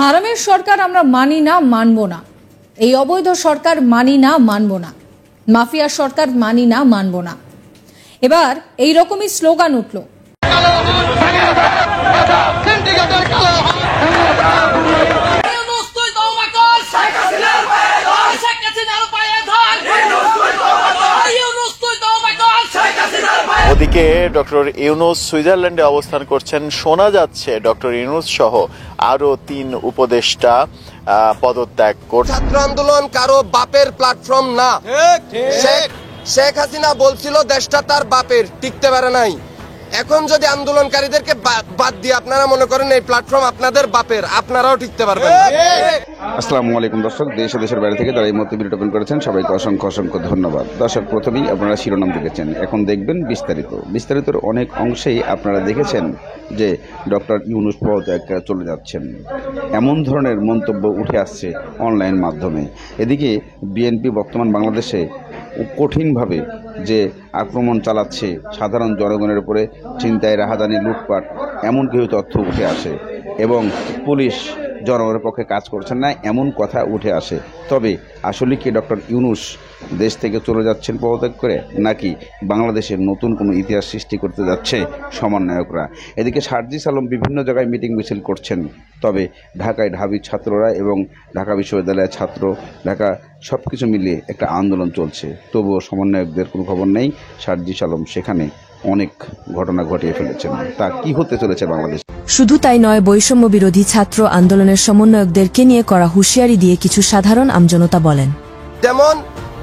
হারামের সরকার আমরা মানি না, মানব না। এই অবৈধ সরকার মানি না, মানব না। মাফিয়া সরকার মানি না, মানব না। এবার এই রকমই স্লোগান উঠল। ওদিকে ডক্টর ইউনূস সুইজারল্যান্ডে অবস্থান করছেন। শোনা যাচ্ছে ডক্টর ইউনূস সহ আরো 3 উপদেষ্টা পদত্যাগ করছে। ছাত্র আন্দোলন কারো বাপের প্ল্যাটফর্ম না। শেখ হাসিনা বলছিল দেশটা তার বাপের, টিকতে পারে নাই। এখন যদি আন্দোলনকারীদেরকে বাদ দিয়ে আপনারা মনে করেন এই প্ল্যাটফর্ম আপনাদের বাপের, আপনারাও টিকতে পারবেন না। আসসালামু আলাইকুম দর্শক, দেশ ও দেশের বাইরে থেকে যারা এই মুহূর্তে ভিডিও ওপেন করেছেন সবাইকে অসংখ্য অসংখ্য ধন্যবাদ। দর্শক, প্রথমেই আপনারা শিরোনাম দেখেছেন, এখন দেখবেন বিস্তারিতর অনেক অংশেই আপনারা দেখেছেন যে ডক্টর ইউনূস পদত্যাগ চলে যাচ্ছেন, এমন ধরনের মন্তব্য উঠে আসছে অনলাইন মাধ্যমে। এদিকে বিএনপি বর্তমান বাংলাদেশে কঠিনভাবে যে আক্রমণ চালাচ্ছে সাধারণ জনগণের উপরে, ছিনতাই, রাহাজানি, লুটপাট, এমন কিছু তথ্য উঠে আসে এবং পুলিশ জনগণের পক্ষে কাজ করছেন না, এমন কথা উঠে আসে। তবে আসলে কি ডক্টর ইউনূস দেশ থেকে চলে যাচ্ছেন পদত্যাগ করে, নাকি বাংলাদেশের নতুন কোনো ইতিহাস সৃষ্টি করতে যাচ্ছে সমন্বয়করা? এদিকে সার্জিস আলম বিভিন্ন জায়গায় মিটিং মিছিল করছেন, তবে ঢাকায় ঢাবির ছাত্ররা এবং ঢাকা বিশ্ববিদ্যালয়ের ছাত্র, ঢাকা সব কিছু মিলিয়ে একটা আন্দোলন চলছে। তবুও সমন্বয়কদের কোনো খবর নেই। সার্জিস আলম সেখানে অনেক ঘটনা ঘটিয়ে ফেলেছেন। তা কি হতে চলেছে বাংলাদেশ? শুধু তাই নয়, বৈষম্য বিরোধী ছাত্র আন্দোলনের সমন্বয়কদেরকে নিয়ে করা হুঁশিয়ারি দিয়ে কিছু সাধারণ আমজনতা বলেন, যেমন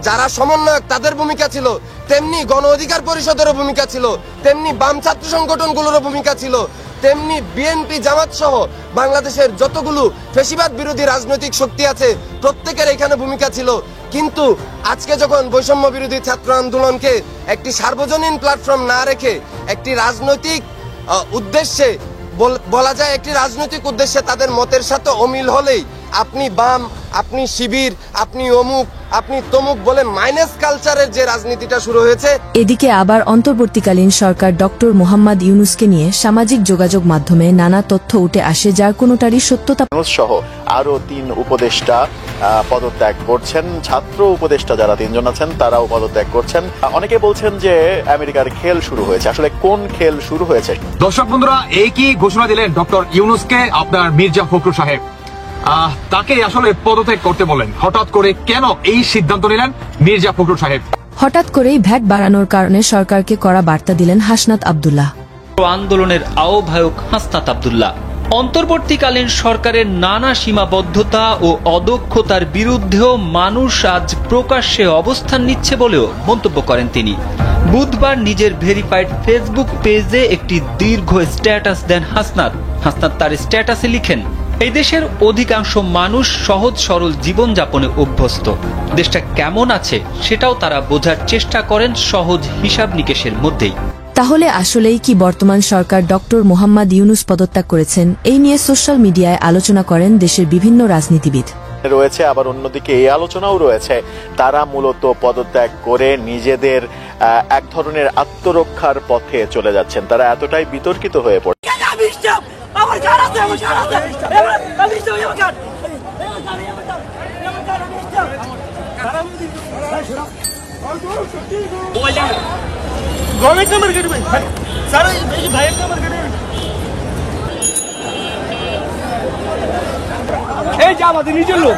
যারা সমন্বয়ক তাদের ভূমিকা ছিল, তেমনি গণ অধিকার পরিষদেরও ভূমিকা ছিল, তেমনি বাম ছাত্র সংগঠনগুলোরও ভূমিকা ছিল, তেমনি বিএনপি, জামাত সহ বাংলাদেশের যতগুলো ফ্যাসিবাদ বিরোধী রাজনৈতিক শক্তি আছে প্রত্যেকের এখানে ভূমিকা ছিল। কিন্তু আজকে যখন বৈষম্য বিরোধী ছাত্র আন্দোলনকে একটি সার্বজনীন প্ল্যাটফর্ম না রেখে একটি রাজনৈতিক উদ্দেশ্যে, বলা যায় একটি রাজনৈতিক উদ্দেশ্যে তাদের মতের সাথে অমিল হলেই আপনি বাম, আপনি শিবির, আপনি অমুক, আপনি তমুক বলে মাইনাস কালচারের যে রাজনীতিটা শুরু হয়েছে। এদিকে আবার অন্তর্বর্তীকালীন সরকার ডক্টর মোহাম্মদ ইউনূসকে নিয়ে সামাজিক যোগাযোগ মাধ্যমে নানা তথ্য উঠে আসে, যার কোনোটারই সত্যতা সহ আরো 3 উপদেষ্টা পদত্যাগ করছেন। ছাত্র উপদেষ্টা যারা 3 জন আছেন তারাও পদত্যাগ করছেন। অনেকে বলছেন যে আমেরিকার খেল শুরু হয়েছে। আসলে কোন খেল শুরু হয়েছে? দর্শক বন্ধুরা, এই কি ঘোষণা দিলেন ডক্টর ইউনূসকে আপনার মির্জা ফখরুল সাহেব, তাকে আসলে পদত্যাগ করতে বলেন। হঠাৎ করে কেন এই সিদ্ধান্ত নিলেন মির্জা ফখরুল সাহেব? হঠাৎ করেই ভ্যাট বাড়ানোর কারণে সরকারকে কড়া বার্তা দিলেন হাসনাত আব্দুল্লাহ। আন্দোলনের আহ্বায়ক হাসনাত আব্দুল্লাহ অন্তর্বর্তীকালীন সরকারের নানা সীমাবদ্ধতা ও অদক্ষতার বিরুদ্ধেও মানুষ আজ প্রকাশ্যে অবস্থান নিচ্ছে বলেও মন্তব্য করেন তিনি। বুধবার নিজের ভেরিফাইড ফেসবুক পেজে একটি দীর্ঘ স্ট্যাটাস দেন হাসনাত। তার স্ট্যাটাসে লিখেন, এই দেশের অধিকাংশ মানুষ সহজ সরল জীবনযাপনে অভ্যস্ত। দেশটা কেমন আছে সেটাও তারা বোঝার চেষ্টা করেন সহজ হিসাব নিকেশের মধ্যেই। তাহলে আসলেই কি বর্তমান সরকার ডক্টর মোহাম্মদ ইউনূস পদত্যাগ করেছেন? এই নিয়ে সোশ্যাল মিডিয়ায় আলোচনা করেন দেশের বিভিন্ন রাজনীতিবিদ রয়েছে, আবার অন্যদিকে এই আলোচনাও রয়েছে তারা মূলত পদত্যাগ করে নিজেদের এক ধরনের আত্মরক্ষার পথে চলে যাচ্ছেন। তারা এতটাই বিতর্কিত হয়ে পড়ে। এই যে আমাদের নিজের লোক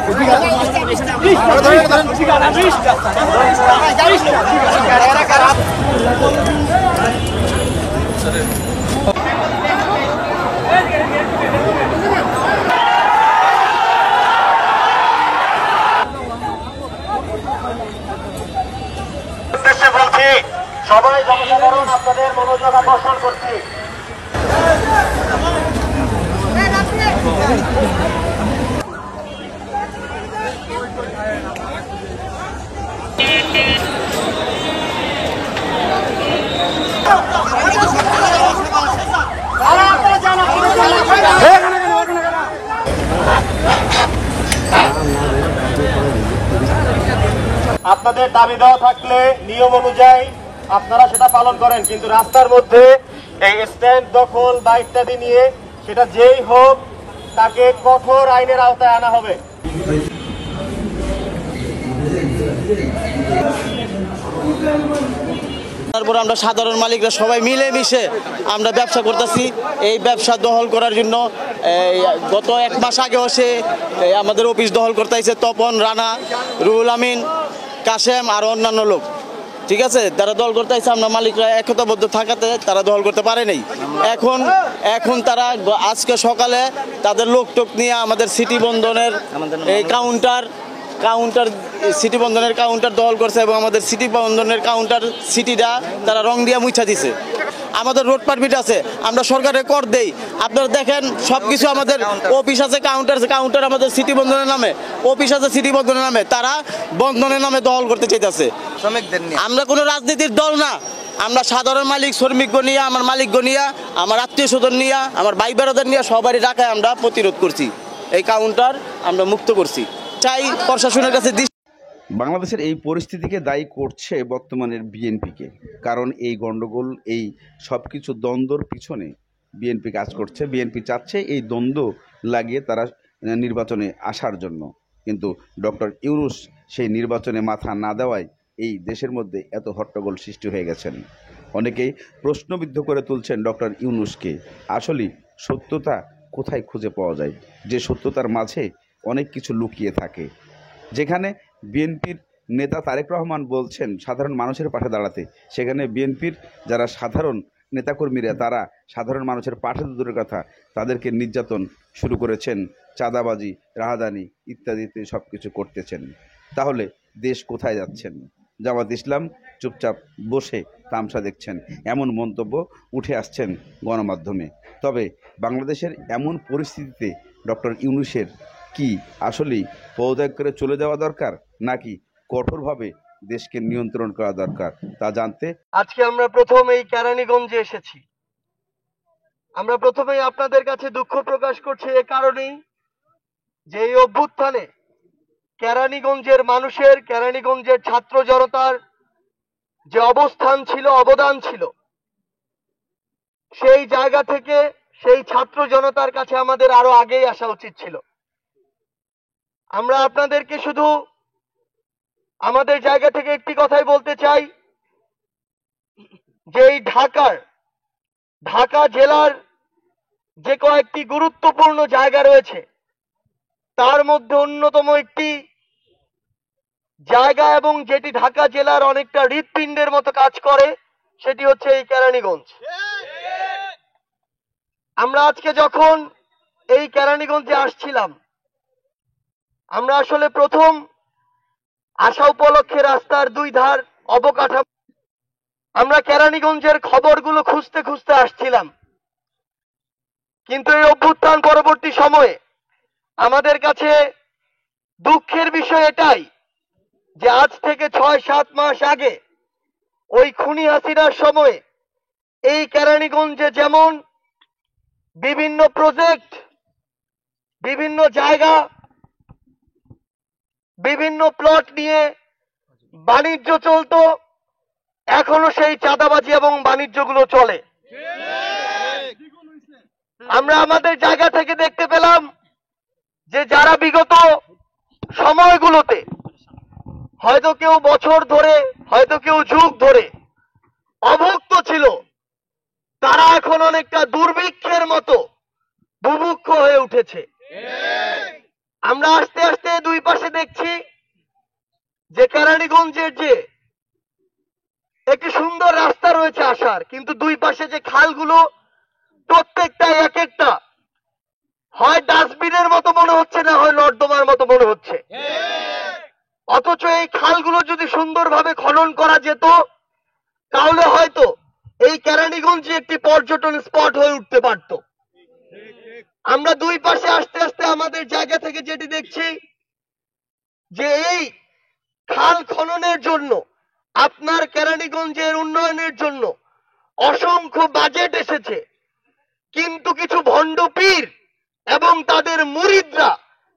বলছি, সবাই জনসাধারণ আপনাদের মনোযোগ আকর্ষণ করছি। আপনাদের দাবি দেওয়া থাকলে নিয়ম অনুযায়ী আপনারা সেটা পালন করেন, কিন্তু রাস্তার মধ্যে এই স্ট্যান্ড দখল বা ইত্যাদি নিয়ে সেটা যেই হোক তাকে কঠোর আইনের আওতায় আনা হবে। তারপর আমরা সাধারণ মালিকরা সবাই মিলেমিশে আমরা ব্যবসা করতেছি। এই ব্যবসা দখল করার জন্য গত 1 মাস আগেও সে আমাদের অফিস দখল করতে আইছে তপন, রানা, রুহুল আমিন, কাশেম আর অন্যান্য লোক, ঠিক আছে, তারা দল করতে আইছে। আমরা মালিকরা একতাবদ্ধ থাকাতে তারা দখল করতে পারে নাই। এখন তারা আজকে সকালে তাদের লোক টোক নিয়ে আমাদের সিটি বন্ধনের এই কাউন্টার সিটি বন্ধনের কাউন্টার দখল করছে এবং আমাদের সিটি বন্ধনের কাউন্টার সিটিটা তারা রং দিয়ে মুছা দিছে। আমাদের রোড পারমিট আছে, আমরা সরকারের কর দেই। আপনারা দেখেন সবকিছু আমাদের অফিস আছে, কাউন্টার আমাদের সিটি বন্ধনের নামে, অফিস আছে সিটি বন্ধনের নামে, তারা বন্ধনের নামে দখল করতে চাইতেছে। আমরা কোনো রাজনীতির দল না, আমরা সাধারণ মালিক, শ্রমিকগণ নিয়ে, আমার মালিকগণ নিয়ে, আমার আত্মীয় স্বজন নিয়ে, আমার ভাই বেড়াদের নিয়ে সবারই ঢাকায় আমরা প্রতিরোধ করছি। এই কাউন্টার আমরা মুক্ত করছি। চাই প্রশাসনের কাছে। বাংলাদেশের এই পরিস্থিতিকে দায়ী করছে বর্তমানের বিএনপিকে, কারণ এই গণ্ডগোল, এই সব কিছু দ্বন্দ্বর পিছনে বিএনপি কাজ করছে। বিএনপি চাচ্ছে এই দ্বন্দ্ব লাগিয়ে তারা নির্বাচনে আসার জন্য, কিন্তু ডক্টর ইউনূস সেই নির্বাচনে মাথা না দেওয়ায় এই দেশের মধ্যে এত হট্টগোল সৃষ্টি হয়ে গেছেন। অনেকেই প্রশ্নবিদ্ধ করে তুলছেন ডক্টর ইউনূসকে। আসলে সত্যতা কোথায় খুঁজে পাওয়া যায়, যে সত্যতার মাঝে অনেক কিছু লুকিয়ে থাকে। যেখানে বিএনপির নেতা তারেক রহমান বলছেন সাধারণ মানুষের পাশে দাঁড়াতে, সেখানে বিএনপির যারা সাধারণ নেতাকর্মীরা তারা সাধারণ মানুষের পাশে দূরের কথা তাদেরকে নির্যাতন শুরু করেছেন, চাঁদাবাজি, রাহাদানি ইত্যাদিতে সব কিছু করতেছেন। তাহলে দেশ কোথায় যাচ্ছেন? জামাত ইসলাম চুপচাপ বসে তামসা দেখছেন, এমন মন্তব্য উঠে আসছেন গণমাধ্যমে। তবে বাংলাদেশের এমন পরিস্থিতিতে ডক্টর ইউনূসের কি আসলেই পদত্যাগ করে চলে যাওয়া দরকার, নাকি কঠোরভাবে দেশকে নিয়ন্ত্রণ করা দরকার, তা জানতে আজকে আমরা প্রথম এই কেরানীগঞ্জে এসেছি। আমরা প্রথমেই আপনাদের কাছে দুঃখ প্রকাশ করছি এ কারণেই যে এই অভ্যুত্থানে কেরানীগঞ্জের মানুষের, কেরানীগঞ্জের ছাত্র জনতার যে অবস্থান ছিল, অবদান ছিল, সেই জায়গা থেকে সেই ছাত্র জনতার কাছে আমাদের আরো আগেই আসা উচিত ছিল। আমরা আপনাদেরকে শুধু আমাদের জায়গা থেকে একটি কথাই বলতে চাই যে এই ঢাকা জেলার যে কয়েকটি গুরুত্বপূর্ণ জায়গা রয়েছে তার মধ্যে অন্যতম একটি জায়গা এবং যেটি ঢাকা জেলার অনেকটা হৃৎপিণ্ডের মতো কাজ করে সেটি হচ্ছে এই কেরানীগঞ্জ। আমরা আজকে যখন এই কেরানীগঞ্জে আসছিলাম, আমরা আসলে প্রথম আসা উপলক্ষে রাস্তার 2 ধার অবকাঠামো, আমরা কেরানীগঞ্জের খবরগুলো খুঁজতে খুঁজতে আসছিলাম। কিন্তু এই অভ্যুত্থান পরবর্তী সময়ে আমাদের কাছে দুঃখের বিষয় এটাই যে আজ থেকে 6-7 মাস আগে ওই খুনি হাসিনার সময়ে এই কেরানীগঞ্জে যেমন বিভিন্ন প্রজেক্ট, বিভিন্ন জায়গা, বিভিন্ন প্লট নিয়ে বাণিজ্য চলতো, এখনো সেই চাঁদাবাজি এবং বাণিজ্যগুলো চলে। আমরা আমাদের জায়গা থেকে দেখতে পেলাম যে যারা বিগত সময়গুলোতে হয়তো কেউ বছর ধরে, হয়তো কেউ যুগ ধরে অভুক্ত ছিল, তারা এখন অনেকটা দুর্ভিক্ষের মতো বুভুক্ষ হয়ে উঠেছে। আমরা আস্তে আস্তে 2 পাশে দেখছি যে কেরানীগঞ্জের যে একটি সুন্দর রাস্তা রয়েছে আসার, কিন্তু 2 পাশে যে খালগুলো প্রত্যেকটা এক একটা হয় ডাস্টবিনের মতো মনে হচ্ছে, না হয় নর্দমার মতো মনে হচ্ছে। অথচ এই খালগুলো যদি সুন্দরভাবে খনন করা যেত তাহলে হয়তো এই কেরানীগঞ্জে একটি পর্যটন স্পট হয়ে উঠতে পারত। আমরা 2 পাশে আস্তে আস্তে আমাদের জায়গা থেকে যেটি দেখছি যে এই খাল খননের জন্য, আপনার কেরানীগঞ্জের উন্নয়নের জন্য অসংখ্য বাজেট এসেছে, কিন্তু কিছু ভণ্ড পীর এবং তাদের মুরিদরা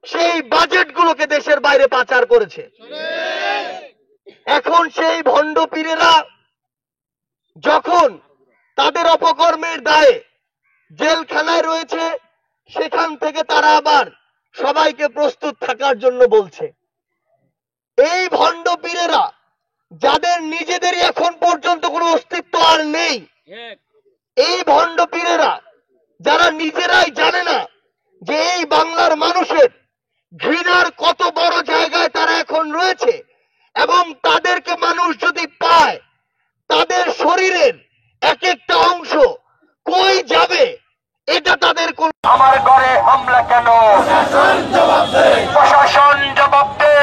সেই বাজেটগুলোকে দেশের বাইরে পাচার করেছে। সেই ভণ্ড পীরেরা যখন তাদের অপকর্মের দায়ে জেলখানায় রয়েছে, সেখান থেকে তারা আবার সবাইকে প্রস্তুত থাকার জন্য বলছে। এই ভণ্ড পীরেরা যাদের নিজেদের এখন পর্যন্ত কোনো অস্তিত্ব আর নেই, এই ভণ্ড পীরেরা যারা নিজেরাই জানে না যে এই বাংলার মানুষের ঘৃণার কত বড় জায়গায় তারা এখন রয়েছে, এবং তাদেরকে মানুষ যদি পায়, তাদের শরীরের এক একটা অংশ কই যাবে এটা তাদের কোন। আমার ঘরে হামলা কেন? প্রশাসন জবাব দে।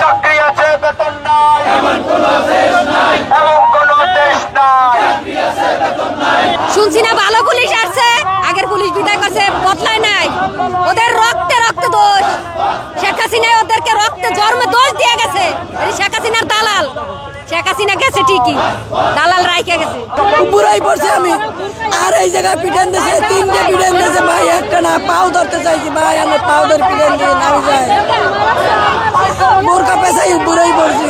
চাকরি আছে, বেতন নাই, এবং কোন দেশ নাই। শুনছি না ভালো পুলিশ আসছে, আগের পুলিশ বিদায় করছে, বদলায় নাই। ওদের রক্তে রক্তে দোষ। শেখ হাসিনা ওদেরকে রক্তে জন্মে দোষ দিয়ে গেছে। শেখ হাসিনার দালাল। শেখ হাসিনা গেছে ঠিকই, দালাল রাইখে গেছে। পুরাই পড়ছে আমি, আর এই জায়গায় পিটান দিয়েছে, 3টে পিটান দিয়েছে ভাই, একটা না পাও ধরতে চাইছি ভাই, আমি পাও ধরে পিটান দিয়ে নামি যায় বোরকা পেশাই পুরাই পড়ছি।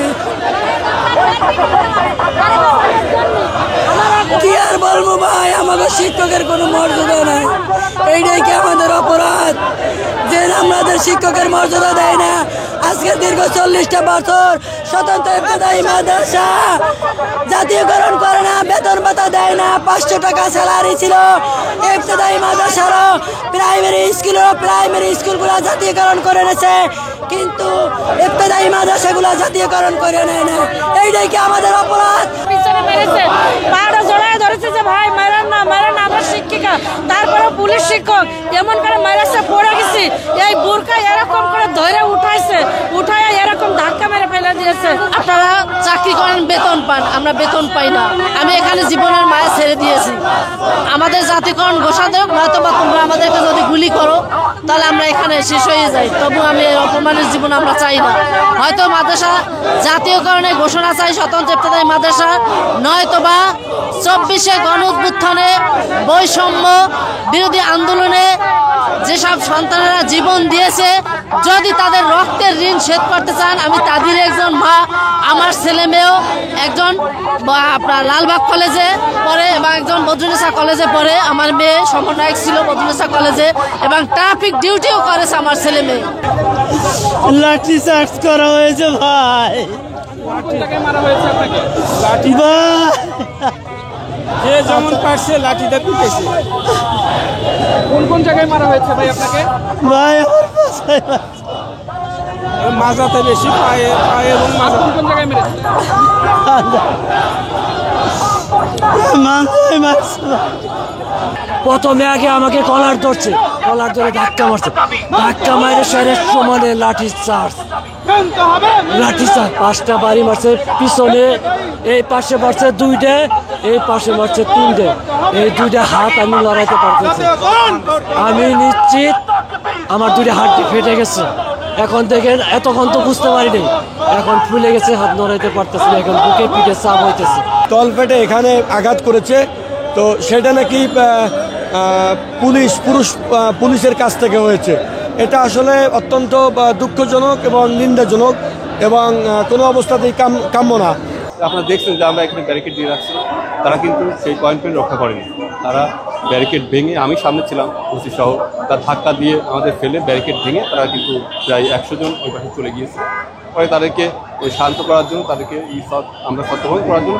কি আর বলবো ভাই, আমাদের শিক্ষকের কোনো মর্যাদা নাই, এইটাই কি আমাদের অপরাধ যে আমাদের শিক্ষকের মর্যাদা দেয় না। আজকে দীর্ঘ 40টা বছর স্বতন্ত্র ইবতেদায়ী মাদ্রাসা জাতীয়করণ করে না, বেতন ভাতা দেয় না, 500 টাকা স্যালারি ছিল। ইবতেদায়ী মাদ্রাসারও প্রাইমারি স্কুলগুলো জাতীয়করণ করে নিয়েছে, কিন্তু ইবতেদায়ী মাদ্রাসাগুলো জাতীয়করণ করে নেয় না। এইটাই কি আমাদের অপরাধ? পিছনে মেরেছে, পাড়া জড়ায় ধরেছে যে ভাই মারেন না, মারেন না, আমার শিক্ষিকা। তারপরে পুলিশ শিক্ষক এমন করে মেরেছে, পড়ে গেছি। এই বোরকা এরকম করে ধরে উঠাইছে, উঠায় এরকম ধাক্কা মেরে ফেলে দিয়েছে। আপনারা চাকরি করেন, বেতন পান, আমরা বেতন পাই না। আমি এখানে জীবনের মায়া ছেড়ে দিয়েছি। আমাদের জাতীয়করণ ঘোষণা দেব, নয়তো বা তোমরা আমাদেরকে যদি গুলি করো তাহলে আমরা এখানে শেষ হয়ে যাই। তবু আমি অপমানের জীবন আমরা চাই না। হয়তো মাদ্রাসা জাতীয়করণের ঘোষণা চাই, স্বতন্ত্র ইবতেদায়ী মাদ্রাসা, নয়তো বা 24শে গণ উত্থানে বৈষম্য বিরোধী আন্দোলনে যেসব সন্তানেরা জীবন দিয়েছে, যদি তাদের রক্তের ঋণ শোধ করতে চান, আমি তাদের একজন মা। আমার ছেলে মেয়েও একজন আপনার লালবাগ কলেজে পড়ে এবং একজন বদরুন্নেসা কলেজে পড়ে। আমার মেয়ে সমন্বয়ক ছিল বদরুন্নেসা কলেজে, এবং ট্রাফিক ডিউটিও করেছে আমার ছেলে মেয়ে। লাঠি চার্জ করা হয়েছে ভাই, লাঠি যে যেমন পারছে লাঠিটা পিটেছে। কোন কোন জায়গায় মারা হয়েছে ভাই আপনাকে? ভাই মাজাতে বেশি, পায়ে পায়ে এবং মাজা। কোন জায়গায় মেরেছে? প্রথমে আগে আমাকে কলার ধরছে, কলার ধরে ধাক্কা মারছে, ধাক্কা মারে শরীরের সমানে লাঠি চার্জ, 5টা বাড়ি মারছে পিছনে। এই পাশে মারছে 2টে, এই পাশে মারছে 3টে। এই 2টা হাত আমি লড়াইতে পারতেছি। আমি নিশ্চিত আমার 2টা হাত ফেটে গেছে। এখন দেখেন, এতক্ষণ তো বুঝতে পারিনি, এখন ফুলে গেছে, হাত নড়াইতে পারতেছি না। এখন বুকে পিঠে চাপ হইতেছে। তল পেটে এখানে আঘাত করেছে, তো সেটা নাকি পুলিশের কাছ থেকে হয়েছে। এটা আসলে অত্যন্ত দুঃখজনক এবং নিন্দাজনক, এবং কোনো অবস্থাতেই কাম্য না। আপনারা দেখছেন যে আমরা এখানে ব্যারিকেড দিয়ে রাখছি, তারা কিন্তু সেই পয়েন্ট রক্ষা করেনি। তারা ব্যারিকেড ভেঙে, আমি সামনে ছিলাম ওসি সহ, তার ধাক্কা দিয়ে আমাদের ফেলে ব্যারিকেড ভেঙে তারা কিন্তু প্রায় 100 জন ওই পাশে চলে গিয়েছে। পরে তাদেরকে শান্ত করার জন্য, তাদেরকে আমরা সত্যবান করার জন্য